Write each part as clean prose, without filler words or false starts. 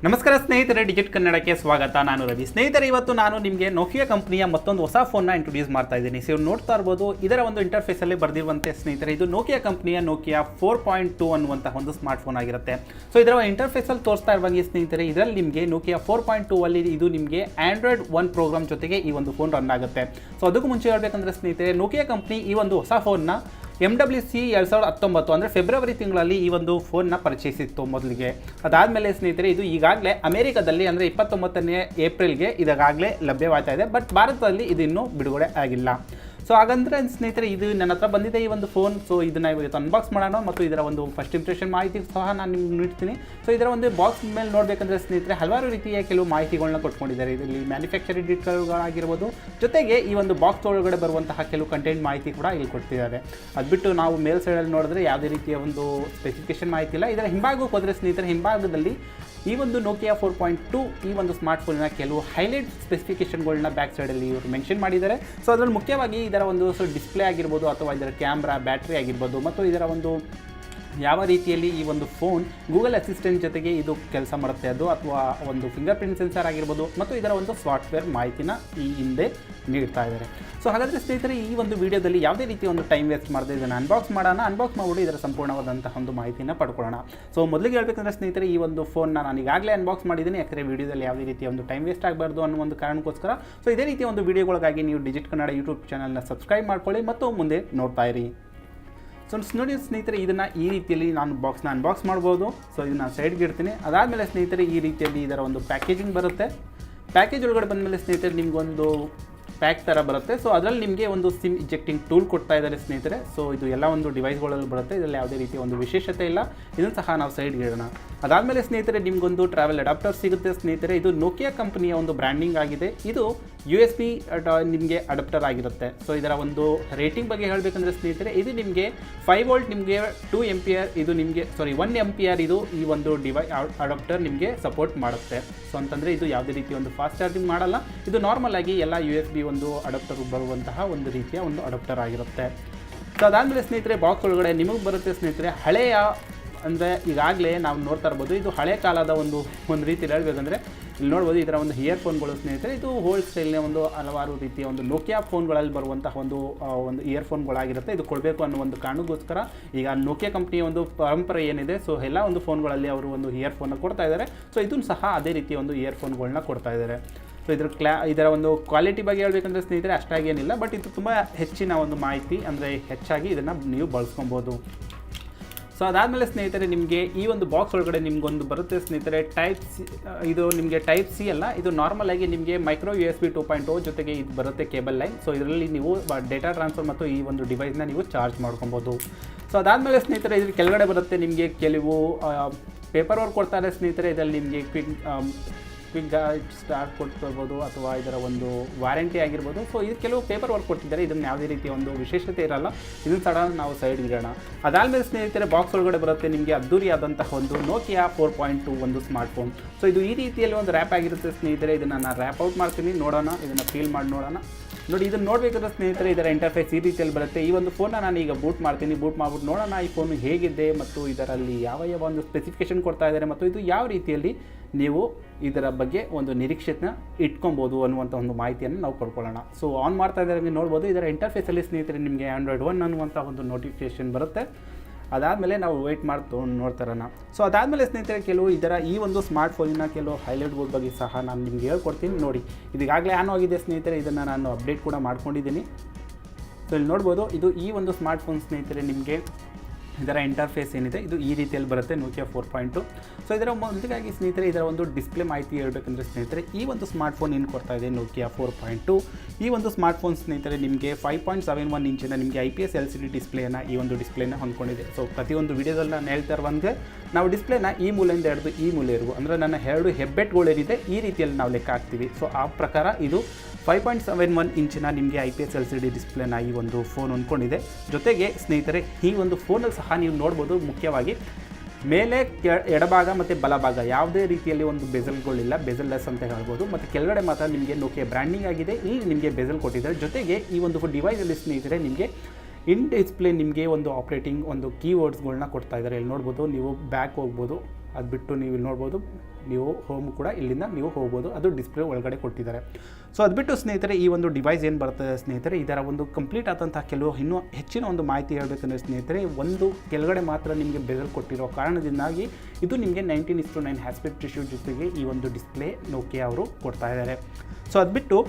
ನಮಸ್ಕಾರ ಸ್ನೇಹಿತರೆ, ಡಿಜಿಟ್ ಕನ್ನಡಕ್ಕೆ ಸ್ವಾಗತ. ನಾನು ರವಿ. ಸ್ನೇಹಿತರೆ, ಇವತ್ತು ನಾನು ನಿಮಗೆ ನೋಕಿಯಾ ಕಂಪನಿಯ ಮತ್ತೊಂದು ಹೊಸ ಫೋನ್ನ ಇಂಟ್ರೊಡ್ಯೂಸ್ ಮಾಡ್ತಾ ಇದ್ದೀನಿ. ಸೊ ನೋಡ್ತಾ ಇರ್ಬೋದು, ಇದರ ಒಂದು ಇಂಟರ್ಫೇಸಲ್ಲಿ ಬರೆದಿರುವಂತೆ ಸ್ನೇಹಿತರೆ, ಇದು ನೋಕಿಯಾ ಕಂಪನಿಯ ನೋಕಿಯಾ 4.2 ಅನ್ನುವಂತಹ ಒಂದು ಸ್ಮಾರ್ಟ್ ಫೋನ್ ಆಗಿರುತ್ತೆ. ಸೊ ಇದರ ಇಂಟರ್ಫೇಸಲ್ಲಿ ತೋರಿಸ್ತಾ ಇರುವಂಗೆ ಸ್ನೇಹಿತರೆ, ಇದರಲ್ಲಿ ನಿಮಗೆ ನೋಕಿಯಾ 4.2 ಅಲ್ಲಿ ಇದು ನಿಮಗೆ ಆಂಡ್ರಾಯ್ಡ್ 1 ಪ್ರೋಗ್ರಾಮ್ ಜೊತೆಗೆ ಈ ಒಂದು ಫೋನ್ ರನ್ ಆಗುತ್ತೆ. ಸೊ ಅದಕ್ಕೂ ಮುಂಚೆ ಹೇಳಬೇಕಂದ್ರೆ ಸ್ನೇಹಿತರೆ, ನೋಕಿಯಾ ಕಂಪನಿ ಈ ಒಂದು ಹೊಸ ಫೋನ್ನ MWC 2019 ಅಂದರೆ ಫೆಬ್ರವರಿ ತಿಂಗಳಲ್ಲಿ ಈ ಒಂದು ಫೋನ್ನ ಪರಿಚಯಿಸಿತ್ತು ಮೊದಲಿಗೆ. ಅದಾದಮೇಲೆ ಸ್ನೇಹಿತರೆ, ಇದು ಈಗಾಗಲೇ ಅಮೆರಿಕದಲ್ಲಿ ಅಂದರೆ 29ನೇ ಏಪ್ರಿಲ್ಗೆ ಇದಾಗಲೇ ಲಭ್ಯವಾಗ್ತಾ ಇದೆ. ಬಟ್ ಭಾರತದಲ್ಲಿ ಇದು ಇನ್ನೂ ಬಿಡುಗಡೆ ಆಗಿಲ್ಲ. ಸೊ ಹಾಗಂದ್ರೆ ಸ್ನೇಹಿತರೆ, ಇದು ನನ್ನ ಹತ್ರ ಬಂದಿದೆ ಈ ಒಂದು ಫೋನ್. ಸೊ ಇದನ್ನು ಇವತ್ತು ಅನ್ಬಾಕ್ಸ್ ಮಾಡೋಣ ಮತ್ತು ಇದರ ಒಂದು ಫಸ್ಟ್ ಇಂಪ್ರೆಷನ್ ಮಾಹಿತಿ ಸಹ ನಾನು ನಿಮ್ಗೆ ನೀಡ್ತೀನಿ. ಸೊ ಇದರ ಒಂದು ಬಾಕ್ಸ್ ಮೇಲೆ ನೋಡಬೇಕಂದ್ರೆ ಸ್ನೇಹಿತರೆ, ಹಲವಾರು ರೀತಿಯ ಕೆಲವು ಮಾಹಿತಿಗಳನ್ನ ಕೊಟ್ಕೊಂಡಿದ್ದಾರೆ. ಇದರಲ್ಲಿ ಮ್ಯಾನುಫ್ಯಾಕ್ಚರಿಂಗ್ ಡೀಟೇಲ್ಗಳಾಗಿರ್ಬೋದು, ಜೊತೆಗೆ ಈ ಒಂದು ಬಾಕ್ಸ್ ಒಳಗಡೆ ಬರುವಂತಹ ಕೆಲವು ಕಂಟೆಂಟ್ ಮಾಹಿತಿ ಕೂಡ ಇಲ್ಲಿ ಕೊಡ್ತಿದ್ದಾರೆ. ಅದು ಬಿಟ್ಟು ನಾವು ಮೇಲ್ ಸೈಡಲ್ಲಿ ನೋಡಿದ್ರೆ ಯಾವುದೇ ರೀತಿಯ ಒಂದು ಸ್ಪೆಸಿಫಿಕೇಶನ್ ಮಾಹಿತಿ ಇಲ್ಲ. ಇದರ ಹಿಂಭಾಗಕ್ಕೆ ಹೋದರೆ ಸ್ನೇಹಿತರೆ, ಹಿಂಭಾಗದಲ್ಲಿ ಈ ಒಂದು ನೋಕಿಯಾ 4.2 ಈ ಒಂದು ಸ್ಮಾರ್ಟ್ ಫೋನಿನ ಕೆಲವು ಹೈಲೈಟ್ ಸ್ಪೆಸಿಫಿಕೇಷನ್ಗಳನ್ನ ಬ್ಯಾಕ್ ಸೈಡಲ್ಲಿ ಇವರು ಮೆನ್ಷನ್ ಮಾಡಿದ್ದಾರೆ. ಸೊ ಅದರಲ್ಲಿ ಮುಖ್ಯವಾಗಿ ಇದರ ಒಂದು ಡಿಸ್ಪ್ಲೇ ಆಗಿರ್ಬೋದು, ಅಥವಾ ಇದರ ಕ್ಯಾಮ್ರಾ, ಬ್ಯಾಟ್ರಿ ಆಗಿರ್ಬೋದು, ಮತ್ತು ಇದರ ಒಂದು ಯಾವ ರೀತಿಯಲ್ಲಿ ಈ ಒಂದು ಫೋನ್ ಗೂಗಲ್ ಅಸಿಸ್ಟೆಂಟ್ ಜೊತೆಗೆ ಇದು ಕೆಲಸ ಮಾಡುತ್ತೆ ಅದು, ಅಥವಾ ಒಂದು ಫಿಂಗರ್ ಪ್ರಿಂಟ್ ಸೆನ್ಸರ್ ಆಗಿರ್ಬೋದು, ಮತ್ತು ಇದರ ಒಂದು ಸಾಫ್ಟ್ವೇರ್ ಮಾಹಿತಿನ ಈ ಹಿಂದೆ ನೀಡ್ತಾ ಇದ್ದಾರೆ. ಸೊ ಹಾಗಾದರೆ ಸ್ನೇಹಿತರೆ, ಈ ಒಂದು ವಿಡಿಯೋದಲ್ಲಿ ಯಾವುದೇ ರೀತಿಯ ಒಂದು ಟೈಮ್ ವೇಸ್ಟ್ ಮಾಡದೆ ಇದನ್ನು ಅನ್ಬಾಕ್ಸ್ ಮಾಡಿಬಿಟ್ಟು ಇದರ ಸಂಪೂರ್ಣವಾದಂತಹ ಒಂದು ಮಾಹಿತಿನ ಪಡ್ಕೊಳ್ಳೋಣ. ಸೊ ಮೊದಲಿಗೆ ಹೇಳಬೇಕಂದ್ರೆ ಸ್ನೇಹಿತರೆ, ಈ ಒಂದು ಫೋನ್ನ ನಾನು ಈಗಾಗಲೇ ಅನ್ಬಾಕ್ಸ್ ಮಾಡಿದ್ದೀನಿ. ಯಾಕಂದರೆ ವಿಡಿಯೋದಲ್ಲಿ ಯಾವುದೇ ರೀತಿಯ ಒಂದು ಟೈಮ್ ವೇಸ್ಟ್ ಆಗಬಾರ್ದು ಅನ್ನೋ ಒಂದು ಕಾರಣಕ್ಕೋಸ್ಕರ. ಸೊ ಇದೇ ರೀತಿಯ ಒಂದು ವಿಡಿಯೋಗಳಿಗಾಗಿ ನೀವು ಡಿಜಿಟ್ ಕನ್ನಡ ಯೂಟ್ಯೂಬ್ ಚಾನಲ್ನ ಸಬ್ಸ್ಕ್ರೈಬ್ ಮಾಡ್ಕೊಳ್ಳಿ ಮತ್ತು ಮುಂದೆ ನೋಡ್ತಾ ಇರಿ. ಸೊ ನೋಡಿ ಸ್ನೇಹಿತರೆ, ಇದನ್ನು ಈ ರೀತಿಯಲ್ಲಿ ನಾನು ಬಾಕ್ಸ್ನ ಅನ್ಬಾಕ್ಸ್ ಮಾಡ್ಬೋದು. ಸೊ ಇದನ್ನು ಸೈಡ್ಗೆ ಇಡ್ತೀನಿ. ಅದಾದಮೇಲೆ ಸ್ನೇಹಿತರೆ, ಈ ರೀತಿಯಲ್ಲಿ ಇದರ ಒಂದು ಪ್ಯಾಕೇಜಿಂಗ್ ಬರುತ್ತೆ. ಪ್ಯಾಕೇಜ್ ಒಳಗಡೆ ಬಂದಮೇಲೆ ಸ್ನೇಹಿತರೆ, ನಿಮಗೊಂದು ಪ್ಯಾಕ್ ಥರ ಬರುತ್ತೆ. ಸೊ ಅದರಲ್ಲಿ ನಿಮಗೆ ಒಂದು ಸಿಮ್ ಇಜೆಕ್ಟಿಂಗ್ ಟೂಲ್ ಕೊಡ್ತಾ ಇದ್ದಾರೆ ಸ್ನೇಹಿತರೆ. ಸೊ ಇದು ಎಲ್ಲ ಒಂದು ಡಿವೈಸ್ಗಳಲ್ಲಿ ಬರುತ್ತೆ. ಇದರಲ್ಲಿ ಯಾವುದೇ ರೀತಿಯ ಒಂದು ವಿಶೇಷತೆ ಇಲ್ಲ. ಇದನ್ನು ಸಹ ನಾವು ಸೈಡ್ಗೆ ಇಡೋಣ. ಅದಾದಮೇಲೆ ಸ್ನೇಹಿತರೆ, ನಿಮಗೊಂದು ಟ್ರಾವೆಲ್ ಅಡಾಪ್ಟರ್ ಸಿಗುತ್ತೆ ಸ್ನೇಹಿತರೆ. ಇದು ನೋಕಿಯಾ ಕಂಪನಿಯ ಒಂದು ಬ್ರ್ಯಾಂಡಿಂಗ್ ಆಗಿದೆ. ಇದು USB ನಿಮಗೆ ಅಡಾಪ್ಟರ್ ಆಗಿರುತ್ತೆ. ಸೊ ಇದರ ಒಂದು ರೇಟಿಂಗ್ ಬಗ್ಗೆ ಹೇಳಬೇಕಂದ್ರೆ ಸ್ನೇಹಿತರೆ, ಇದು ನಿಮಗೆ 5 ವೋಲ್ಟ್ ನಿಮಗೆ 2 ಆಂಪಿಯರ್ ಇದು ನಿಮಗೆ 1 ಆಂಪಿಯರ್ ಇದು ಈ ಒಂದು ಅಡಾಪ್ಟರ್ ನಿಮಗೆ ಸಪೋರ್ಟ್ ಮಾಡುತ್ತೆ. ಸೊ ಅಂತಂದರೆ ಇದು ಯಾವುದೇ ರೀತಿಯ ಒಂದು ಫಾಸ್ಟ್ ಚಾರ್ಜಿಂಗ್ ಮಾಡಲ್ಲ. ಇದು ನಾರ್ಮಲ್ ಆಗಿ ಎಲ್ಲ USB ಒಂದು ಅಡಾಪ್ಟರ್ ಬರುವಂತಹ ಒಂದು ರೀತಿಯ ಒಂದು ಅಡಾಪ್ಟರ್ ಆಗಿರುತ್ತೆ. ಸೊ ಅದಾದಮೇಲೆ ಸ್ನೇಹಿತರೆ, ಬಾಕ್ಸ್ ಒಳಗಡೆ ನಿಮಗೆ ಬರುತ್ತೆ ಸ್ನೇಹಿತರೆ, ಹಳೆಯ ಅಂದರೆ ಈಗಾಗಲೇ ನಾವು ನೋಡ್ತಾ ಇರ್ಬೋದು, ಇದು ಹಳೆ ಕಾಲದ ಒಂದು ರೀತಿ ಹೇಳಬೇಕಂದ್ರೆ ಇಲ್ಲಿ ನೋಡ್ಬೋದು, ಇದರ ಒಂದು ಇಯರ್ಫೋನ್ಗಳು ಸ್ನೇಹಿತರೆ, ಇದು ಹೋಲ್ಡ್ ಸ್ಟೈಲ್ನ ಒಂದು ಹಲವಾರು ರೀತಿಯ ಒಂದು ನೋಕಿಯಾ ಫೋನ್ಗಳಲ್ಲಿ ಬರುವಂತಹ ಒಂದು ಇಯರ್ಫೋನ್ಗಳಾಗಿರುತ್ತೆ. ಇದು ಕೊಡಬೇಕು ಅನ್ನೋ ಒಂದು ಕಾರಣಕ್ಕೋಸ್ಕರ ಈಗ ನೋಕಿಯಾ ಕಂಪ್ನಿಯ ಒಂದು ಪರಂಪರೆ ಏನಿದೆ, ಸೊ ಎಲ್ಲ ಒಂದು ಫೋನ್ಗಳಲ್ಲಿ ಅವರು ಒಂದು ಇಯರ್ಫೋನ್ನ ಕೊಡ್ತಾ ಇದ್ದಾರೆ. ಸೊ ಇದನ್ನು ಸಹ ಅದೇ ರೀತಿಯ ಒಂದು ಇಯರ್ಫೋನ್ಗಳನ್ನ ಕೊಡ್ತಾ ಇದ್ದಾರೆ. ಸೊ ಇದರ ಒಂದು ಕ್ವಾಲಿಟಿ ಬಗ್ಗೆ ಹೇಳಬೇಕಂದ್ರೆ ಸ್ನೇಹಿತರೆ, ಅಷ್ಟಾಗಿ ಏನಿಲ್ಲ. ಬಟ್ ಇದು ತುಂಬ ಹೆಚ್ಚಿನ ಒಂದು ಮಾಹಿತಿ, ಅಂದರೆ ಹೆಚ್ಚಾಗಿ ಇದನ್ನು ನೀವು ಬಳಸ್ಕೊಬೋದು. ಸೊ ಅದಾದಮೇಲೆ ಸ್ನೇಹಿತರೆ, ನಿಮಗೆ ಈ ಒಂದು ಬಾಕ್ಸ್ ಒಳಗಡೆ ನಿಮಗೊಂದು ಬರುತ್ತೆ ಸ್ನೇಹಿತರೆ, ಇದು ನಿಮಗೆ ಟೈಪ್ ಸಿ ಅಲ್ಲ, ಇದು ನಾರ್ಮಲ್ ಆಗಿ ನಿಮಗೆ ಮೈಕ್ರೋ USB 2.0 ಜೊತೆಗೆ ಇದು ಬರುತ್ತೆ ಕೇಬಲ್ ಲೈನ್. ಸೊ ಇದರಲ್ಲಿ ನೀವು ಡೇಟಾ ಟ್ರಾನ್ಸ್ಫರ್ ಮತ್ತು ಈ ಒಂದು ಡಿವೈಸ್ನ ನೀವು ಚಾರ್ಜ್ ಮಾಡ್ಕೊಬೋದು. ಸೊ ಅದಾದಮೇಲೆ ಸ್ನೇಹಿತರೆ, ಇದ್ರ ಕೆಳಗಡೆ ಬರುತ್ತೆ ನಿಮಗೆ ಕೆಲವು ಪೇಪರ್ ವರ್ಕ್ ಕೊಡ್ತಾರೆ ಸ್ನೇಹಿತರೆ. ಇದರಲ್ಲಿ ನಿಮಗೆ ಕ್ವಿಕ್ ಸ್ಟಾರ್ಟ್ ಕೊಡ್ತಿರ್ಬೋದು, ಅಥವಾ ಇದರ ಒಂದು ವಾರಂಟಿ ಆಗಿರ್ಬೋದು. ಸೊ ಇದು ಕೆಲವು ಪೇಪರ್ ವರ್ಕ್ ಕೊಡ್ತಿದ್ದಾರೆ. ಇದನ್ನು ಯಾವುದೇ ರೀತಿಯ ಒಂದು ವಿಶೇಷತೆ ಇರಲ್ಲ. ಇದನ್ನು ಸಡನ್ ನಾವು ಸೈಡ್ ಇಡೋಣ. ಅದಾದಮೇಲೆ ಸ್ನೇಹಿತರೆ, ಬಾಕ್ಸ್ ಒಳಗಡೆ ಬರುತ್ತೆ ನಿಮಗೆ ಅದ್ದೂರಿಯಾದಂತಹ ಒಂದು ನೋಕಿಯಾ 4.2 ಒಂದು ಸ್ಮಾರ್ಟ್ ಫೋನ್. ಸೊ ಇದು ಈ ರೀತಿಯಲ್ಲಿ ಒಂದು ರ್ಯಾಪ್ ಆಗಿರುತ್ತೆ ಸ್ನೇಹಿತರೆ. ಇದನ್ನು ನಾನು ರ್ಯಾಪ್ ಔಟ್ ಮಾಡ್ತೀನಿ, ನೋಡೋಣ, ಇದನ್ನು ಫೀಲ್ ಮಾಡಿ ನೋಡೋಣ. ನೋಡಿ, ಇದನ್ನು ನೋಡಬೇಕಾದ್ರೆ ಸ್ನೇಹಿತರೆ, ಇದರ ಇಂಟರ್ಫೇಸ್ ಈ ರೀತಿಯಲ್ಲಿ ಬರುತ್ತೆ. ಈ ಒಂದು ಫೋನ್ನ ನಾನು ಈಗ ಬೂಟ್ ಮಾಡ್ತೀನಿ. ಬೂಟ್ ಮಾಡಿಬಿಟ್ಟು ನೋಡೋಣ ಈ ಫೋನು ಹೇಗಿದೆ, ಮತ್ತು ಇದರಲ್ಲಿ ಯಾವ ಒಂದು ಸ್ಪೆಸಿಫಿಕೇಷನ್ ಕೊಡ್ತಾ ಇದ್ದಾರೆ, ಮತ್ತು ಇದು ಯಾವ ರೀತಿಯಲ್ಲಿ ನೀವು ಇದರ ಬಗ್ಗೆ ಒಂದು ನಿರೀಕ್ಷೆನ ಇಟ್ಕೊಬೋದು ಅನ್ನುವಂಥ ಒಂದು ಮಾಹಿತಿಯನ್ನು ನಾವು ಪಡ್ಕೊಳ್ಳೋಣ. ಸೊ ಆನ್ ಮಾಡ್ತಾ ಇದ್ದಾರೆ, ನೀವು ನೋಡ್ಬೋದು. ಇದರ ಇಂಟರ್ಫೇಸಲ್ಲಿ ಸ್ನೇಹಿತರೆ ನಿಮಗೆ ಆಂಡ್ರಾಯ್ಡ್ 1 ಅನ್ನುವಂಥ ಒಂದು ನೋಟಿಫಿಕೇಷನ್ ಬರುತ್ತೆ. ಅದಾದಮೇಲೆ ನಾವು ವೆಯ್ಟ್ ಮಾಡ್ತು ನೋಡ್ತಾರೋಣ. ಸೊ ಅದಾದಮೇಲೆ ಸ್ನೇಹಿತರೆ, ಕೆಲವು ಇದರ ಈ ಒಂದು ಸ್ಮಾರ್ಟ್ ಫೋನಿನ ಕೆಲವು ಹೈಲೈಟ್ಗಳ ಬಗ್ಗೆ ಸಹ ನಾನು ನಿಮಗೆ ಹೇಳ್ಕೊಡ್ತೀನಿ. ನೋಡಿ, ಇದೀಗಾಗಲೇ ಆನ್ ಆಗಿದೆ ಸ್ನೇಹಿತರೆ. ಇದನ್ನು ನಾನು ಅಪ್ಡೇಟ್ ಕೂಡ ಮಾಡ್ಕೊಂಡಿದ್ದೀನಿ. ಸೊ ಇಲ್ಲಿ ನೋಡ್ಬೋದು, ಇದು ಈ ಒಂದು ಸ್ಮಾರ್ಟ್ ಫೋನ್ ಸ್ನೇಹಿತರೆ, ನಿಮಗೆ ಇದರ ಇಂಟರ್ಫೇಸ್ ಏನಿದೆ ಇದು ಈ ರೀತಿಯಲ್ಲಿ ಬರುತ್ತೆ, ನೋಕಿಯಾ 4.2. ಸೊ ಇದರ ಮೊದಲಿಗಾಗಿ ಸ್ನೇಹಿತರೆ, ಇದರ ಒಂದು ಡಿಸ್ಪ್ಲೇ ಮಾಹಿತಿ ಹೇಳಬೇಕಂದ್ರೆ ಸ್ನೇಹಿತರೆ, ಈ ಒಂದು ಸ್ಮಾರ್ಟ್ ಫೋನ್ ಏನು ಕೊಡ್ತಾ ಇದೆ ನೋಕಿಯಾ 4.2. ಈ ಒಂದು ಸ್ಮಾರ್ಟ್ ಫೋನ್ ಸ್ನೇಹಿತರೆ ನಿಮಗೆ 5.71 ಇಂಚಿನ ನಿಮಗೆ IPS LCD ಡಿಸ್ಪ್ಲೇನ ಈ ಒಂದು ಡಿಸ್ಪ್ಲೇನ ಹೊಂದ್ಕೊಂಡಿದೆ. ಸೊ ಪ್ರತಿಯೊಂದು ವಿಡಿಯೋದಲ್ಲಿ ನಾನು ಹೇಳ್ತಾ ಇರುವಂಗೆ ನಾವು ಡಿಸ್ಪ್ಲೇನ ಈ ಮೂಲೆಯಿಂದ ಹಿಡಿದು ಈ ಮೂಲೆವರೆಗೂ, ಅಂದರೆ ನನ್ನ 2 ಹೆಬ್ಬೆಟ್ಗಳೇನಿದೆ ಈ ರೀತಿಯಲ್ಲಿ ನಾವು ಲೆಕ್ಕ ಹಾಕ್ತೀವಿ. ಸೊ ಆ ಪ್ರಕಾರ ಇದು 5.71 ಇಂಚಿನ ನಿಮಗೆ IPS LCD ಡಿಸ್ಪ್ಲೇನ ಈ ಒಂದು ಫೋನ್ ಹೊಂದ್ಕೊಂಡಿದೆ. ಜೊತೆಗೆ ಸ್ನೇಹಿತರೆ, ಈ ಒಂದು ಫೋನಲ್ಲಿ ಸಹ ನೀವು ನೋಡ್ಬೋದು, ಮುಖ್ಯವಾಗಿ ಮೇಲೆ ಎಡಭಾಗ ಮತ್ತು ಬಲಭಾಗ ಯಾವುದೇ ರೀತಿಯಲ್ಲಿ ಒಂದು ಬೆಸಲ್ಗಳಿಲ್ಲ, ಬೆಸಲ್ಲೆಸ್ ಅಂತ ಹೇಳ್ಬೋದು. ಮತ್ತು ಕೆಳಗಡೆ ಮಾತ್ರ ನಿಮಗೆ ನೋಕಿಯಾ ಬ್ರ್ಯಾಂಡಿಂಗ್ ಆಗಿದೆ. ಇಲ್ಲಿ ನಿಮಗೆ ಬೆಸಲ್ ಕೊಟ್ಟಿದ್ದಾರೆ. ಜೊತೆಗೆ ಈ ಒಂದು ಡಿವೈಸಲ್ಲಿ ಸ್ನೇಹಿತರೆ ನಿಮಗೆ ಇನ್ ಡಿಸ್ಪ್ಲೇ ನಿಮಗೆ ಒಂದು ಆಪ್ರೇಟಿಂಗ್ ಒಂದು ಕೀವರ್ಡ್ಸ್ಗಳನ್ನ ಕೊಡ್ತಾ ಇದ್ದಾರೆ. ಇಲ್ಲಿ ನೋಡ್ಬೋದು, ನೀವು ಬ್ಯಾಕ್ ಹೋಗ್ಬೋದು, ಅದು ಬಿಟ್ಟು ನೀವು ಇಲ್ಲಿ ನೋಡ್ಬೋದು, ನೀವು ಹೋಮ್ ಕೂಡ ಇಲ್ಲಿಂದ ನೀವು ಹೋಗ್ಬೋದು, ಅದು ಡಿಸ್ಪ್ಲೇ ಒಳಗಡೆ ಕೊಟ್ಟಿದ್ದಾರೆ. ಸೊ ಅದು ಬಿಟ್ಟು ಸ್ನೇಹಿತರೆ ಈ ಒಂದು ಡಿವೈಸ್ ಏನು ಬರ್ತದೆ ಸ್ನೇಹಿತರೆ, ಇದರ ಒಂದು ಕಂಪ್ಲೀಟ್ ಆದಂಥ ಕೆಲವು ಇನ್ನೂ ಹೆಚ್ಚಿನ ಒಂದು ಮಾಹಿತಿ ಹೇಳಬೇಕಂದ್ರೆ ಸ್ನೇಹಿತರೆ, ಒಂದು ಕೆಳಗಡೆ ಮಾತ್ರ ನಿಮಗೆ ಬೆಜಲ್ ಕೊಟ್ಟಿರೋ ಕಾರಣದಿಂದಾಗಿ ಇದು ನಿಮಗೆ 19:9 ಆಸ್ಪೆಕ್ಟ್ ರೇಷಿಯೋ ಜೊತೆಗೆ ಈ ಒಂದು ಡಿಸ್ಪ್ಲೇ ನೋಕಿಯಾ ಅವರು ಕೊಡ್ತಾ ಇದ್ದಾರೆ. ಸೊ ಅದು ಬಿಟ್ಟು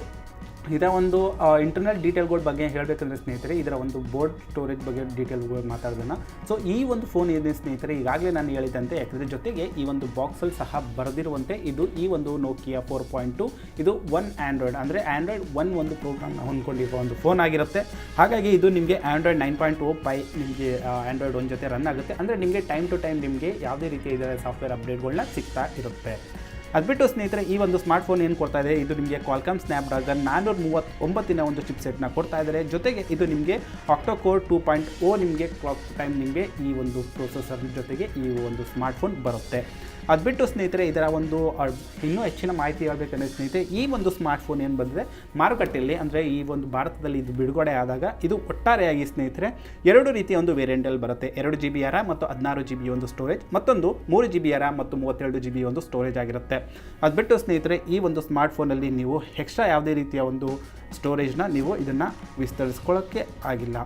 ಇದರ ಒಂದು ಇಂಟರ್ನಲ್ ಡೀಟೇಲ್ಗಳ ಬಗ್ಗೆ ಹೇಳಬೇಕಂದ್ರೆ ಸ್ನೇಹಿತರೆ, ಇದರ ಒಂದು ಬೋರ್ಡ್ ಸ್ಟೋರೇಜ್ ಬಗ್ಗೆ ಡೀಟೇಲ್ಗಳು ಮಾತಾಡೋಣ. ಸೊ ಈ ಒಂದು ಫೋನ್ ಏನಿದೆ ಸ್ನೇಹಿತರೆ, ಈಗಾಗಲೇ ನಾನು ಹೇಳಿದಂತೆ ಯಾಕಂದರೆ ಜೊತೆಗೆ ಈ ಒಂದು ಬಾಕ್ಸಲ್ಲಿ ಸಹ ಬರೆದಿರುವಂತೆ ಇದು ಈ ಒಂದು ನೋಕಿಯಾ 4.2 ಇದು ಆ್ಯಂಡ್ರಾಯ್ಡ್ ಅಂದರೆ ಆ್ಯಂಡ್ರಾಯ್ಡ್ 1 ಒಂದು ಪ್ರೋಗ್ರಾಮ್ನ ಹೊಂದ್ಕೊಂಡಿರೋ ಒಂದು ಫೋನ್ ಆಗಿರುತ್ತೆ. ಹಾಗಾಗಿ ಇದು ನಿಮಗೆ ಆ್ಯಂಡ್ರಾಯ್ಡ್ 9.0 ಪೈ ನಿಮಗೆ ಆ್ಯಂಡ್ರಾಯ್ಡ್ 1 ಜೊತೆ ರನ್ ಆಗುತ್ತೆ. ಅಂದರೆ ನಿಮಗೆ ಟೈಮ್ ಟು ಟೈಮ್ ನಿಮಗೆ ಯಾವುದೇ ರೀತಿಯ ಇದರ ಸಾಫ್ಟ್ವೇರ್ ಅಪ್ಡೇಟ್ಗಳನ್ನ ಸಿಗ್ತಾ ಇರುತ್ತೆ. ಅದು ಬಿಟ್ಟು ಸ್ನೇಹಿತರೆ ಈ ಒಂದು ಸ್ಮಾರ್ಟ್ಫೋನ್ ಏನು ಕೊಡ್ತಾ ಇದೆ, ಇದು ನಿಮಗೆ ಕ್ವಾಲ್ಕಾಮ್ ಸ್ನ್ಯಾಪ್ಡ್ರಾಗನ್ 439 ಒಂದು ಚಿಪ್ಸೆಟ್ನ ಕೊಡ್ತಾ ಇದ್ದಾರೆ. ಜೊತೆಗೆ ಇದು ನಿಮಗೆ ಆಕ್ಟೋಕೋರ್ 2.0 ನಿಮಗೆ ಕ್ಲಾಕ್ ಟೈಮ್ ನಿಮಗೆ ಈ ಒಂದು ಪ್ರೊಸೆಸರ್ ಜೊತೆಗೆ ಈ ಒಂದು ಸ್ಮಾರ್ಟ್ಫೋನ್ ಬರುತ್ತೆ. ಅದು ಬಿಟ್ಟು ಸ್ನೇಹಿತರೆ ಇದರ ಒಂದು ಇನ್ನೂ ಹೆಚ್ಚಿನ ಮಾಹಿತಿ ಹೇಳಬೇಕಂದ್ರೆ ಸ್ನೇಹಿತರೆ, ಈ ಒಂದು ಸ್ಮಾರ್ಟ್ಫೋನ್ ಏನು ಬಂದರೆ ಮಾರುಕಟ್ಟೆಯಲ್ಲಿ ಅಂದರೆ ಈ ಒಂದು ಭಾರತದಲ್ಲಿ ಇದು ಬಿಡುಗಡೆ ಆದಾಗ ಇದು ಒಟ್ಟಾರೆಯಾಗಿ ಸ್ನೇಹಿತರೆ 2 ರೀತಿಯ ಒಂದು ವೇರಿಯಂಟಲ್ಲಿ ಬರುತ್ತೆ. 2 GB RAM ಮತ್ತು 16 GB ಒಂದು ಸ್ಟೋರೇಜ್, ಮತ್ತೊಂದು 3 GB RAM ಮತ್ತು 32 GB ಒಂದು ಸ್ಟೋರೇಜ್ ಆಗಿರುತ್ತೆ. ಅದು ಬಿಟ್ಟು ಸ್ನೇಹಿತರೆ ಈ ಒಂದು ಸ್ಮಾರ್ಟ್ಫೋನಲ್ಲಿ ನೀವು ಎಕ್ಸ್ಟ್ರಾ ಯಾವುದೇ ರೀತಿಯ ಒಂದು ಸ್ಟೋರೇಜ್ನ ನೀವು ಇದನ್ನು ವಿಸ್ತರಿಸ್ಕೊಳ್ಳೋಕ್ಕೆ ಆಗಿಲ್ಲ.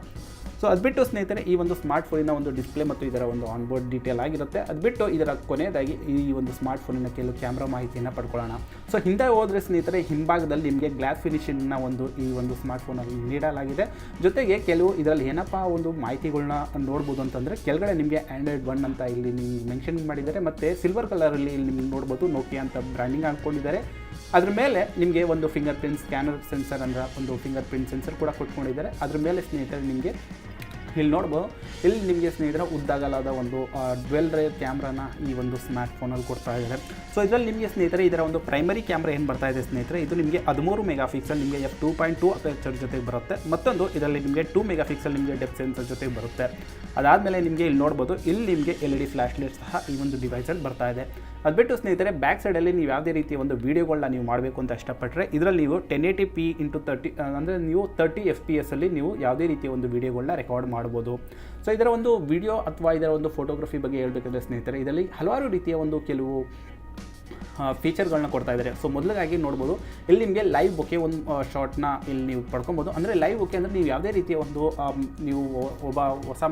ಸೊ ಅದು ಬಿಟ್ಟು ಸ್ನೇಹಿತರೆ ಈ ಒಂದು ಸ್ಮಾರ್ಟ್ಫೋನಿನ ಒಂದು ಡಿಸ್ಪ್ಲೇ ಮತ್ತು ಇದರ ಒಂದು ಆನ್ಬೋರ್ಡ್ ಡೀಟೇಲ್ ಆಗಿರುತ್ತೆ. ಅದು ಬಿಟ್ಟು ಇದರ ಕೊನೆಯದಾಗಿ ಈ ಒಂದು ಸ್ಮಾರ್ಟ್ಫೋನಿನ ಕೆಲವು ಕ್ಯಾಮ್ರಾ ಮಾಹಿತಿಯನ್ನು ಪಡ್ಕೊಳ್ಳೋಣ. ಸೊ ಹಿಂದೆ ಹೋದರೆ ಸ್ನೇಹಿತರೆ ಹಿಂಭಾಗದಲ್ಲಿ ನಿಮಗೆ ಗ್ಲಾಸ್ ಫಿನಿಶಿಂಗ್ನ ಒಂದು ಈ ಒಂದು ಸ್ಮಾರ್ಟ್ಫೋನಲ್ಲಿ ನೀಡಲಾಗಿದೆ. ಜೊತೆಗೆ ಕೆಲವು ಇದರಲ್ಲಿ ಏನಪ್ಪ ಒಂದು ಮಾಹಿತಿಗಳನ್ನ ನೋಡ್ಬೋದು ಅಂತಂದರೆ, ಕೆಳಗಡೆ ನಿಮಗೆ ಆ್ಯಂಡ್ರಾಯ್ಡ್ 1 ಅಂತ ಇಲ್ಲಿ ನೀವು ಮೆನ್ಷನ್ ಮಾಡಿದ್ದಾರೆ ಮತ್ತು ಸಿಲ್ವರ್ ಕಲರಲ್ಲಿ ಇಲ್ಲಿ ನಿಮ್ಗೆ ನೋಡ್ಬೋದು ನೋಕಿಯಾ ಅಂತ ಬ್ರ್ಯಾಂಡಿಂಗ್ ಹಾಕ್ಕೊಂಡಿದ್ದಾರೆ. ಅದ್ರ ಮೇಲೆ ನಿಮಗೆ ಒಂದು ಫಿಂಗರ್ ಪ್ರಿಂಟ್ ಸ್ಕ್ಯಾನರ್ ಸೆನ್ಸರ್ ಅಂದರೆ ಒಂದು ಫಿಂಗರ್ ಪ್ರಿಂಟ್ ಸೆನ್ಸರ್ ಕೂಡ ಕೊಟ್ಕೊಂಡಿದ್ದಾರೆ. ಅದ್ರ ಮೇಲೆ ಸ್ನೇಹಿತರೆ ನಿಮಗೆ ಇಲ್ಲಿ ನೋಡ್ಬೋದು, ಇಲ್ಲಿ ನಿಮಗೆ ಸ್ನೇಹಿತರೆ ಉದ್ದಾಗಲಾದ ಒಂದು ಡ್ವೆಲ್ ರೇ ಕ್ಯಾಮ್ರಾನ ಈ ಒಂದು ಸ್ಮಾರ್ಟ್ಫೋನಲ್ಲಿ ಕೊಡ್ತಾ ಇದ್ದಾರೆ. ಸೊ ಇದರಲ್ಲಿ ನಿಮಗೆ ಸ್ನೇಹಿತರೆ ಇದರ ಒಂದು ಪ್ರೈಮರಿ ಕ್ಯಾಮ್ರಾ ಏನು ಬರ್ತಾ ಇದೆ ಸ್ನೇಹಿತರೆ, ಇದು ನಿಮಗೆ 13 ಮೆಗಾಪಿಕ್ಸೆಲ್ ನಿಮಗೆ f2.2 ಅಪರ್ಚರ್ ಜೊತೆಗೆ ಬರುತ್ತೆ. ಮತ್ತೊಂದು ಇದರಲ್ಲಿ ನಿಮಗೆ 2 ಮೆಗಾಪಿಕ್ಸೆಲ್ ನಿಮಗೆ ಡೆಪ್ತ್ ಸೆನ್ಸರ್ ಜೊತೆಗೆ ಬರುತ್ತೆ. ಅದಾದಮೇಲೆ ನಿಮಗೆ ಇಲ್ಲಿ ನೋಡ್ಬೋದು, ಇಲ್ಲಿ ನಿಮಗೆ LED ಫ್ಲ್ಯಾಶ್ ಲೈಟ್ ಸಹ ಈ ಒಂದು ಡಿವೈಸಲ್ಲಿ ಬರ್ತಾ ಇದೆ. ಅದು ಬಿಟ್ಟು ಸ್ನೇಹಿತರೆ ಬ್ಯಾಕ್ ಸೈಡಲ್ಲಿ ನೀವು ಯಾವುದೇ ರೀತಿಯ ಒಂದು ವೀಡಿಯೋಗಳನ್ನ ನೀವು ಮಾಡಬೇಕು ಅಂತ ಇಷ್ಟಪಟ್ಟರೆ ಇದರಲ್ಲಿ ನೀವು 1080p × 30 ಅಂದರೆ ನೀವು 30 FPS ಅಲ್ಲಿ ನೀವು ಯಾವುದೇ ರೀತಿಯ ಒಂದು ವೀಡಿಯೋಗಳನ್ನ ರೆಕಾರ್ಡ್ ಮಾಡ್ಬೋದು. ಸೊ ಇದರ ಒಂದು ವಿಡಿಯೋ ಅಥವಾ ಇದರ ಒಂದು ಫೋಟೋಗ್ರಫಿ ಬಗ್ಗೆ ಹೇಳಬೇಕಂದ್ರೆ ಸ್ನೇಹಿತರೆ, ಇದರಲ್ಲಿ ಹಲವಾರು ರೀತಿಯ ಒಂದು ಕೆಲವು ಫೀಚರ್ಗಳನ್ನ ಕೊಡ್ತಾ ಇದ್ದಾರೆ. ಸೊ ಮೊದಲಾಗಿ ನೋಡ್ಬೋದು, ಇಲ್ಲಿ ನಿಮಗೆ ಲೈವ್ ಬೊಕೆ ಒಂದು ಶಾರ್ಟ್ನ ಇಲ್ಲಿ ನೀವು ಪಡ್ಕೊಬೋದು. ಅಂದರೆ ಲೈವ್ ಬೊಕೆ ಅಂದರೆ ನೀವು ಯಾವುದೇ ರೀತಿಯ ಒಂದು ನೀವು ಒಬ್ಬ ಹೊಸ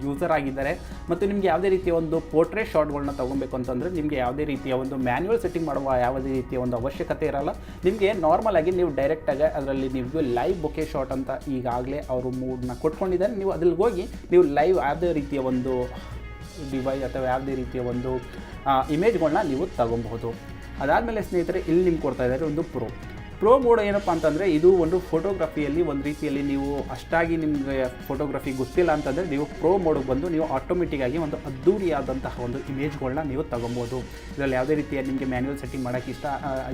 ಯೂಸರ್ ಆಗಿದ್ದಾರೆ ಮತ್ತು ನಿಮಗೆ ಯಾವುದೇ ರೀತಿಯ ಒಂದು ಪೋರ್ಟ್ರೇಟ್ ಶಾರ್ಟ್ಗಳನ್ನ ತೊಗೊಬೇಕು ಅಂತಂದರೆ ನಿಮಗೆ ಯಾವುದೇ ರೀತಿಯ ಒಂದು ಮ್ಯಾನ್ಯುವಲ್ ಸೆಟ್ಟಿಂಗ್ ಮಾಡುವ ಯಾವುದೇ ರೀತಿಯ ಒಂದು ಅವಶ್ಯಕತೆ ಇರಲ್ಲ. ನಿಮಗೆ ನಾರ್ಮಲ್ ಆಗಿ ನೀವು ಡೈರೆಕ್ಟಾಗಿ ಅದರಲ್ಲಿ ನೀವು ಲೈವ್ ಬೊಕೆ ಶಾರ್ಟ್ ಅಂತ ಈಗಾಗಲೇ ಅವರು ಮೂಡನ್ನ ಕೊಟ್ಕೊಂಡಿದ್ದಾರೆ. ನೀವು ಅದ್ರಲ್ಲಿ ಹೋಗಿ ನೀವು ಲೈವ್ ಯಾವುದೇ ರೀತಿಯ ಒಂದು ಡಿವೈಸ್ ಅಥವಾ ಯಾವುದೇ ರೀತಿಯ ಒಂದು ಇಮೇಜ್ಗಳನ್ನ ನೀವು ತಗೊಬಹುದು. ಅದಾದಮೇಲೆ ಸ್ನೇಹಿತರೆ ಇಲ್ಲಿ ನಿಮ್ಗೆ ಕೊಡ್ತಾ ಇದ್ದಾರೆ ಒಂದು ಪ್ರೋ ಮೋಡ್. ಏನಪ್ಪ ಅಂತಂದರೆ ಇದು ಒಂದು ಫೋಟೋಗ್ರಫಿಯಲ್ಲಿ ಒಂದು ರೀತಿಯಲ್ಲಿ ನೀವು ಅಷ್ಟಾಗಿ ನಿಮಗೆ ಫೋಟೋಗ್ರಫಿ ಗೊತ್ತಿಲ್ಲ ಅಂತಂದರೆ ನೀವು ಪ್ರೋ ಮೋಡ್ಗೆ ಬಂದು ನೀವು ಆಟೋಮೆಟಿಕ್ಕಾಗಿ ಒಂದು ಅದ್ದೂರಿಯಾದಂತಹ ಒಂದು ಇಮೇಜ್ಗಳನ್ನ ನೀವು ತಗೊಬೋದು. ಇದರಲ್ಲಿ ಯಾವುದೇ ರೀತಿಯ ನಿಮಗೆ ಮ್ಯಾನ್ಯುವಲ್ ಸೆಟ್ಟಿಂಗ್ ಮಾಡೋಕ್ಕೆ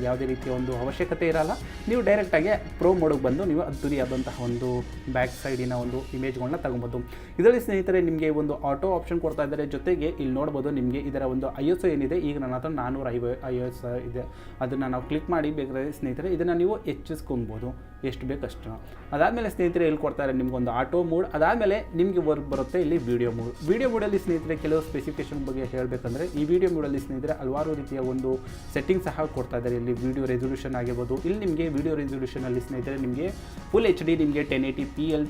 ಯಾವುದೇ ರೀತಿಯ ಒಂದು ಅವಶ್ಯಕತೆ ಇರಲ್ಲ. ನೀವು ಡೈರೆಕ್ಟಾಗಿ ಪ್ರೋ ಮೋಡ್ಗೆ ಬಂದು ನೀವು ಅದ್ದೂರಿಯಾದಂತಹ ಒಂದು ಬ್ಯಾಕ್ ಸೈಡಿನ ಒಂದು ಇಮೇಜ್ಗಳನ್ನ ತಗೊಬೋದು. ಇದರಲ್ಲಿ ಸ್ನೇಹಿತರೆ ನಿಮಗೆ ಒಂದು ಆಟೋ ಆಪ್ಷನ್ ಕೊಡ್ತಾ ಇದ್ದಾರೆ. ಜೊತೆಗೆ ಇಲ್ಲಿ ನೋಡ್ಬೋದು ನಿಮಗೆ ಇದರ ಒಂದು ISO ಏನಿದೆ, ಈಗ ನನ್ನ ಹತ್ರ 450 ISO ಇದೆ. ಅದನ್ನು ನಾವು ಕ್ಲಿಕ್ ಮಾಡಿ ಬೇಕಾದ್ರೆ ಸ್ನೇಹಿತರೆ ಇದನ್ನು ನೀವು ಹೆಚ್ಚಿಸ್ಕೊಬೋದು ಎಷ್ಟು ಬೇಕಷ್ಟು. ಅದಾದಮೇಲೆ ಸ್ನೇಹಿತರೆ ಇಲ್ಲಿ ಕೊಡ್ತಾರೆ ನಿಮಗೊಂದು ಆಟೋ ಮೋಡ್. ಅದಾದಮೇಲೆ ನಿಮಗೆ ಬರುತ್ತೆ ಇಲ್ಲಿ ವಿಡಿಯೋ ಮೋಡಲ್ಲಿ ಸ್ನೇಹಿತರೆ ಕೆಲವು ಸ್ಪೆಸಿಫಿಕೇಷನ್ ಬಗ್ಗೆ ಹೇಳಬೇಕಂದ್ರೆ, ಈ ವಿಡಿಯೋ ಮೋಡಲ್ಲಿ ಸ್ನೇಹಿತರೆ ಹಲವಾರು ರೀತಿಯ ಒಂದು ಸೆಟ್ಟಿಂಗ್ ಸಹ ಕೊಡ್ತಾ ಇದ್ದಾರೆ. ಇಲ್ಲಿ ವಿಡಿಯೋ ರೆಸೊಲ್ಯೂಷನ್ ಆಗಿರ್ಬೋದು. ಇಲ್ಲಿ ನಿಮಗೆ ವಿಡಿಯೋ ರೆಸೊಲ್ಯೂಷನಲ್ಲಿ ಸ್ನೇಹಿತರೆ ನಿಮಗೆ ಫುಲ್ HD ನಿಮಗೆ 1080pl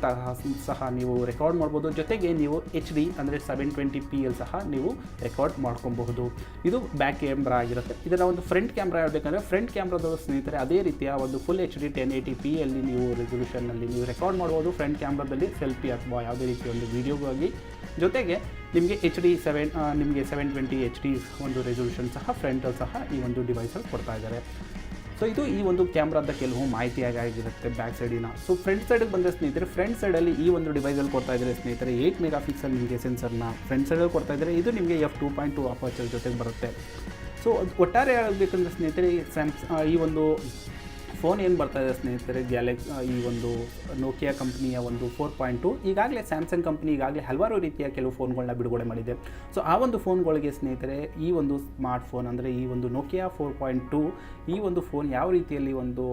ಸಹ ನೀವು ರೆಕಾರ್ಡ್ ಮಾಡ್ಬೋದು. ಜೊತೆಗೆ ನೀವು HD ಅಂದರೆ 720pl ಸಹ ನೀವು ರೆಕಾರ್ಡ್ ಮಾಡ್ಕೊಬಹುದು. ಇದು ಬ್ಯಾಕ್ ಕ್ಯಾಮ್ರಾ ಆಗಿರುತ್ತೆ. ಇದರ ಒಂದು ಫ್ರಂಟ್ ಕ್ಯಾಮ್ರಾ ಹೇಳಬೇಕಂದ್ರೆ, ಫ್ರಂಟ್ ಕ್ಯಾಮ್ರಾದ ಸ್ನೇಹಿತರೆ ಅದೇ ರೀತಿಯ ಒಂದು ಫುಲ್ HD 1080p ಅಲ್ಲಿ ನೀವು ರೆಸೊಲ್ಯೂಷನ್ನಲ್ಲಿ ನೀವು ರೆಕಾರ್ಡ್ ಮಾಡ್ಬೋದು. ಫ್ರಂಟ್ ಕ್ಯಾಮ್ರಾದಲ್ಲಿ ಸೆಲ್ಫಿ ಅಥವಾ ಯಾವುದೇ ರೀತಿಯ ಒಂದು ವೀಡಿಯೋಗಾಗಿ. ಜೊತೆಗೆ ನಿಮಗೆ ನಿಮಗೆ 720 HD ಒಂದು ರೆಸೊಲ್ಯೂಷನ್ ಸಹ ಫ್ರಂಟಲ್ಲಿ ಸಹ ಈ ಒಂದು ಡಿವೈಸಲ್ಲಿ ಕೊಡ್ತಾ ಇದ್ದಾರೆ. ಸೊ ಇದು ಈ ಒಂದು ಕ್ಯಾಮ್ರಾದ ಕೆಲವು ಮಾಹಿತಿಯಾಗಿರುತ್ತೆ ಬ್ಯಾಕ್ ಸೈಡಿನ. ಸೊ ಫ್ರಂಟ್ ಸೈಡಿಗೆ ಬಂದರೆ ಸ್ನೇಹಿತರೆ, ಫ್ರಂಟ್ ಸೈಡಲ್ಲಿ ಈ ಒಂದು ಡಿವೈಸಲ್ಲಿ ಕೊಡ್ತಾ ಇದ್ದಾರೆ ಸ್ನೇಹಿತರೆ 8 ಮೆಗಾಪಿಕ್ಸೆಲ್ ನಿಮಗೆ ಸೆನ್ಸರ್ನ ಫ್ರಂಟ್ ಸೈಡಲ್ಲಿ ಕೊಡ್ತಾ ಇದ್ದಾರೆ. ಇದು ನಿಮಗೆ f2.2 ಅಪರ್ಚರ್ ಜೊತೆಗೆ ಬರುತ್ತೆ. ಸೊ ಒಟ್ಟಾರೆ ಹೇಳಬೇಕಂದ್ರೆ ಸ್ನೇಹಿತರೆ ಈ ಒಂದು ಫೋನ್ ಏನು ಬರ್ತಾ ಇದೆ ಸ್ನೇಹಿತರೆ, ಈ ಒಂದು ನೋಕಿಯಾ ಕಂಪ್ನಿಯ ಒಂದು 4.2 ಈಗಾಗಲೇ ಸ್ಯಾಮ್ಸಂಗ್ ಕಂಪ್ನಿ ಈಗಾಗಲೇ ಹಲವಾರು ರೀತಿಯ ಕೆಲವು ಫೋನ್ಗಳನ್ನ ಬಿಡುಗಡೆ ಮಾಡಿದೆ. ಸೊ ಆ ಒಂದು ಫೋನ್ಗಳಿಗೆ ಸ್ನೇಹಿತರೆ ಈ ಒಂದು ಸ್ಮಾರ್ಟ್ ಫೋನ್ ಅಂದರೆ ಈ ಒಂದು ನೋಕಿಯಾ 4.2 ಈ ಒಂದು ಫೋನ್ ಯಾವ ರೀತಿಯಲ್ಲಿ ಒಂದು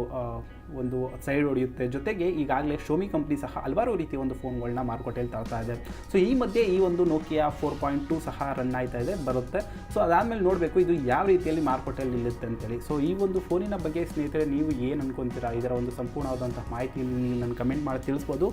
ಒಂದು ಸೈಡ್ ಹೊಡೆಯುತ್ತೆ. ಜೊತೆಗೆ ಈಗಾಗಲೇ ಶೋಮಿ ಕಂಪ್ನಿ ಸಹ ಹಲವಾರು ರೀತಿಯ ಒಂದು ಫೋನ್ಗಳನ್ನ ಮಾರುಕಟ್ಟೆಯಲ್ಲಿ ತರ್ತಾ ಇದೆ. ಸೊ ಈ ಮಧ್ಯೆ ಈ ಒಂದು ನೋಕಿಯಾ 4.2 ಸಹ ರನ್ ಆಯ್ತಾ ಇದೆ, ಬರುತ್ತೆ. ಸೊ ಅದಾದಮೇಲೆ ನೋಡಬೇಕು ಇದು ಯಾವ ರೀತಿಯಲ್ಲಿ ಮಾರುಕಟ್ಟೆಯಲ್ಲಿ ನಿಲ್ಲುತ್ತೆ ಅಂತೇಳಿ. ಸೊ ಈ ಒಂದು ಫೋನಿನ ಬಗ್ಗೆ ಸ್ನೇಹಿತರೆ ನೀವು ಏನು ಅನ್ಕೊತೀರಾ, ಇದರ ಒಂದು ಸಂಪೂರ್ಣವಾದಂತಹ ಮಾಹಿತಿ ನಾನು ಕಮೆಂಟ್ ಮಾಡಿ ತಿಳಿಸ್ಬೋದು.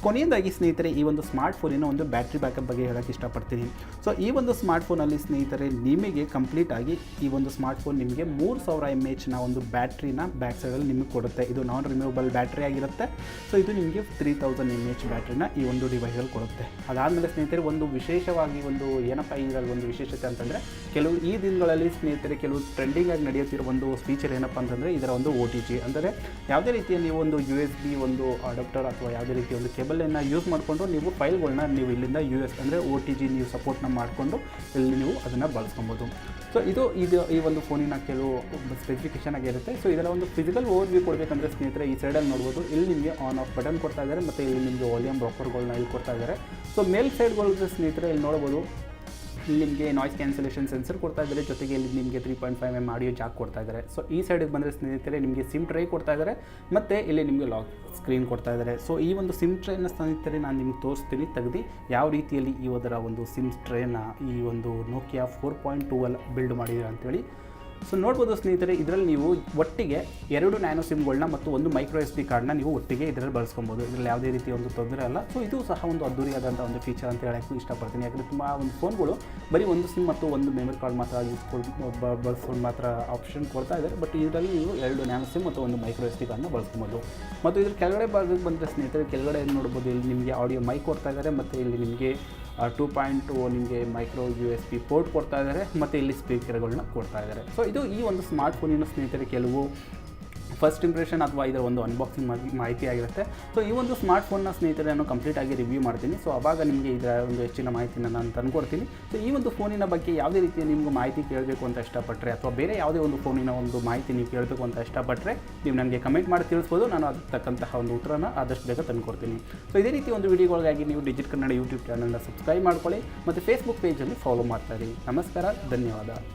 ಕೊನೆಯದಾಗಿ ಸ್ನೇಹಿತರೆ ಈ ಒಂದು ಸ್ಮಾರ್ಟ್ ಫೋನಿನ ಒಂದು ಬ್ಯಾಟ್ರಿ ಬ್ಯಾಕಪ್ ಬಗ್ಗೆ ಹೇಳೋಕ್ಕೆ ಇಷ್ಟಪಡ್ತೀನಿ. ಸೊ ಈ ಒಂದು ಸ್ಮಾರ್ಟ್ ಫೋನಲ್ಲಿ ಸ್ನೇಹಿತರೆ ನಿಮಗೆ ಕಂಪ್ಲೀಟ್ ಆಗಿ ಈ ಒಂದು ಸ್ಮಾರ್ಟ್ ಫೋನ್ ನಿಮಗೆ 3000 mAh ಒಂದು ಬ್ಯಾಟ್ರಿನ ಬ್ಯಾಕ್ ಸೈಡಲ್ಲಿ ನಿಮಗೆ ಕೊಡುತ್ತೆ. ಇದು ನಾನ್ ರಿಮೂವಬಲ್ ಬ್ಯಾಟ್ರಿ ಆಗಿರುತ್ತೆ. ಸೊ ಇದು ನಿಮಗೆ 3000 mAh ಬ್ಯಾಟ್ರಿನ ಈ ಒಂದು ಡಿವೈಸಲ್ಲಿ ಕೊಡುತ್ತೆ. ಅದಾದಮೇಲೆ ಸ್ನೇಹಿತರೆ ಒಂದು ವಿಶೇಷವಾಗಿ ಒಂದು ಏನಪ್ಪ ಇದರಲ್ಲಿ ಒಂದು ವಿಶೇಷತೆ ಅಂತಂದರೆ, ಕೆಲವು ಈ ದಿನಗಳಲ್ಲಿ ಸ್ನೇಹಿತರೆ ಕೆಲವು ಟ್ರೆಂಡಿಂಗ್ ಆಗಿ ನಡೆಯುತ್ತಿರೋ ಒಂದು ಫೀಚರ್ ಏನಪ್ಪ ಅಂತಂದರೆ ಇದರ ಒಂದು OTG, ಅಂದರೆ ಯಾವುದೇ ರೀತಿಯ ನೀವು ಒಂದು USB ಒಂದು ಅಡಾಪ್ಟರ್ ಅಥವಾ ಯಾವುದೇ ರೀತಿಯ ಒಂದು ಕೇಬಲನ್ನು ಯೂಸ್ ಮಾಡಿಕೊಂಡು ನೀವು ಫೈಲ್ಗಳನ್ನ ನೀವು ಇಲ್ಲಿಂದ US ಅಂದರೆ OTG ನೀವು ಸಪೋರ್ಟ್ನ ಮಾಡಿಕೊಂಡು ಇಲ್ಲಿ ನೀವು ಅದನ್ನು ಬಳಸ್ಕೊಬೋದು. ಸೊ ಇದು ಈ ಒಂದು ಫೋನಿನ ಕೆಲವು ಸ್ಪೆಸಿಫಿಕೇಷನ್ ಆಗಿರುತ್ತೆ. ಸೊ ಇದರ ಒಂದು ಫಿಸಿಕಲ್ ಓವರ್ವ್ಯೂ ಕೊಡಬೇಕಂದ್ರೆ ಸ್ನೇಹಿತರೆ ಈ ಸೈಡಲ್ಲಿ ನೋಡ್ಬೋದು, ಇಲ್ಲಿ ನಿಮಗೆ ಆನ್ ಆಫ್ ಬಟನ್ ಕೊಡ್ತಾ ಇದ್ದಾರೆ ಮತ್ತು ಇಲ್ಲಿ ನಿಮಗೆ ವಾಲ್ಯೂಮ್ ರಾಕರ್ಗಳನ್ನ ಇಲ್ಲಿ ಕೊಡ್ತಾ ಇದ್ದಾರೆ. ಸೊ ಮೇಲ್ ಸೈಡ್ಗಳು ಸ್ನೇಹಿತರೆ ಇಲ್ಲಿ ನೋಡ್ಬೋದು, ಇಲ್ಲಿ ನಿಮಗೆ ನಾಯ್ಸ್ ಕ್ಯಾನ್ಸಲೇಷನ್ ಸೆನ್ಸರ್ ಕೊಡ್ತಾ ಇದ್ದಾರೆ. ಜೊತೆಗೆ ಇಲ್ಲಿ ನಿಮಗೆ 3.5 mm ಆಡಿಯೋ ಜಾಕ್ ಕೊಡ್ತಾ ಇದ್ದಾರೆ. ಸೊ ಈ ಸೈಡಿಗೆ ಬಂದರೆ ಸ್ನೇಹಿತರೆ ನಿಮಗೆ ಸಿಮ್ ಟ್ರೈ ಕೊಡ್ತಾ ಇದ್ದಾರೆ ಮತ್ತು ಇಲ್ಲಿ ನಿಮಗೆ ಲಾಕ್ ಸ್ಕ್ರೀನ್ ಕೊಡ್ತಾ ಇದ್ದಾರೆ. ಸೊ ಈ ಒಂದು ಸಿಮ್ ಟ್ರೇನ ಸ್ನೇಹಿತರೆ ನಾನು ನಿಮ್ಗೆ ತೋರಿಸ್ತೀನಿ ತೆಗೆದು ಯಾವ ರೀತಿಯಲ್ಲಿ ಇದರ ಒಂದು ಸಿಮ್ ಟ್ರೇನ ಈ ಒಂದು ನೋಕಿಯಾ 4.2 ಅಲ್ಲಿ ಬಿಲ್ಡ್ ಮಾಡಿದ್ದೀರಾ ಅಂತೇಳಿ. ಸೊ ನೋಡ್ಬೋದು ಸ್ನೇಹಿತರೆ, ಇದರಲ್ಲಿ ನೀವು ಒಟ್ಟಿಗೆ 2 ನ್ಯಾನೋ ಸಿಮ್ಗಳನ್ನ ಮತ್ತು ಒಂದು ಮೈಕ್ರೋ SD ಕಾರ್ಡ್ನ ನೀವು ಒಟ್ಟಿಗೆ ಇದರಲ್ಲಿ ಬಳಸ್ಕೊಬೋದು. ಇದರಲ್ಲಿ ಯಾವುದೇ ರೀತಿಯ ಒಂದು ತೊಂದರೆ ಅಲ್ಲ. ಸೊ ಇದು ಸಹ ಒಂದು ಅದ್ದೂರಿಯಾದಂಥ ಒಂದು ಫೀಚರ್ ಅಂತ ಹೇಳೋಕ್ಕೂ ಇಷ್ಟಪಡ್ತೀನಿ. ಯಾಕಂದರೆ ತುಂಬ ಒಂದು ಫೋನ್ಗಳು ಬರೀ ಒಂದು ಸಿಮ್ ಮತ್ತು ಒಂದು ಮೆಮರಿ ಕಾರ್ಡ್ ಮಾತ್ರ ಬಳಸ್ಕೊಂಡು ಮಾತ್ರ ಆಪ್ಷನ್ ಕೊಡ್ತಾ ಇದ್ದಾರೆ. ಬಟ್ ಇದರಲ್ಲಿ ನೀವು 2 ನ್ಯಾನೋ ಸಿಮ್ ಮತ್ತು ಒಂದು ಮೈಕ್ರೋ SD ಕಾರ್ಡ್ನ ಬಳಸ್ಕೊಬೋದು. ಮತ್ತು ಇದ್ರ ಕೆಳಗಡೆ ಭಾಗಕ್ಕೆ ಬಂದರೆ ಸ್ನೇಹಿತರೆ ಕೆಳಗಡೆ ನೋಡ್ಬೋದು, ಇಲ್ಲಿ ನಿಮಗೆ ಆಡಿಯೋ ಮೈಕ್ ಕೊಡ್ತಾ ಇದ್ದಾರೆ ಮತ್ತು ಇಲ್ಲಿ ನಿಮಗೆ 2.2 ನಿಮಗೆ ಮೈಕ್ರೋ USB ಪೋರ್ಟ್ ಕೊಡ್ತಾ ಇದ್ದಾರೆ ಮತ್ತು ಇಲ್ಲಿ ಸ್ಪೀಕರ್ಗಳನ್ನ ಕೊಡ್ತಾ ಇದ್ದಾರೆ. ಸೊ ಇದು ಈ ಒಂದು ಸ್ಮಾರ್ಟ್ ಫೋನಿನ ಸ್ನೇಹಿತರೆ ಕೆಲವು ಫಸ್ಟ್ ಇಂಪ್ರೆಷನ್ ಅಥವಾ ಇದರ ಒಂದು ಅನ್ಬಾಕ್ಸಿಂಗ್ ಮಾಹಿತಿ ಆಗಿರುತ್ತೆ. ಸೊ ಈ ಒಂದು ಸ್ಮಾರ್ಟ್ ಫೋನ್ನ ಸ್ನೇಹಿತರೆ ನಾನು ಕಂಪ್ಲೀಟಾಗಿ ರಿವ್ಯೂ ಮಾಡ್ತೀನಿ. ಸೊ ಆವಾಗ ನಿಮಗೆ ಇದರ ಒಂದು ಹೆಚ್ಚಿನ ಮಾಹಿತಿನ ನಾನು ತಂದುಕೊಡ್ತೀನಿ. ಸೊ ಈ ಒಂದು ಫೋನಿನ ಬಗ್ಗೆ ಯಾವುದೇ ರೀತಿಯ ನಿಮ್ಗೆ ಮಾಹಿತಿ ಕೇಳಬೇಕು ಅಂತ ಇಷ್ಟಪಟ್ಟರೆ ಅಥವಾ ಬೇರೆ ಯಾವುದೇ ಒಂದು ಫೋನಿನ ಒಂದು ಮಾಹಿತಿ ನೀವು ಕೇಳಬೇಕು ಅಂತ ಇಷ್ಟಪಟ್ಟರೆ ನೀವು ನನಗೆ ಕಮೆಂಟ್ ಮಾಡಿ ತಿಳಿಸ್ಬೋದು. ನಾನು ಅದಕ್ಕೆ ತಕ್ಕಂತಹ ಒಂದು ಉತ್ತರನ ಆದಷ್ಟು ಬೇಗ ತಂದುಕೊಡ್ತೀನಿ. ಸೊ ಇದೇ ರೀತಿ ಒಂದು ವಿಡಿಯೋಗಳಿಗಾಗಿ ನೀವು ಡಿಜಿಟ್ ಕನ್ನಡ ಯೂಟ್ಯೂಬ್ ಚಾನಲ್ನ ಸಬ್ಸ್ಕ್ರೈಬ್ ಮಾಡ್ಕೊಳ್ಳಿ ಮತ್ತು ಫೇಸ್ಬುಕ್ ಪೇಜಲ್ಲಿ ಫಾಲೋ ಮಾಡ್ತಾಯಿರಿ. ನಮಸ್ಕಾರ, ಧನ್ಯವಾದ.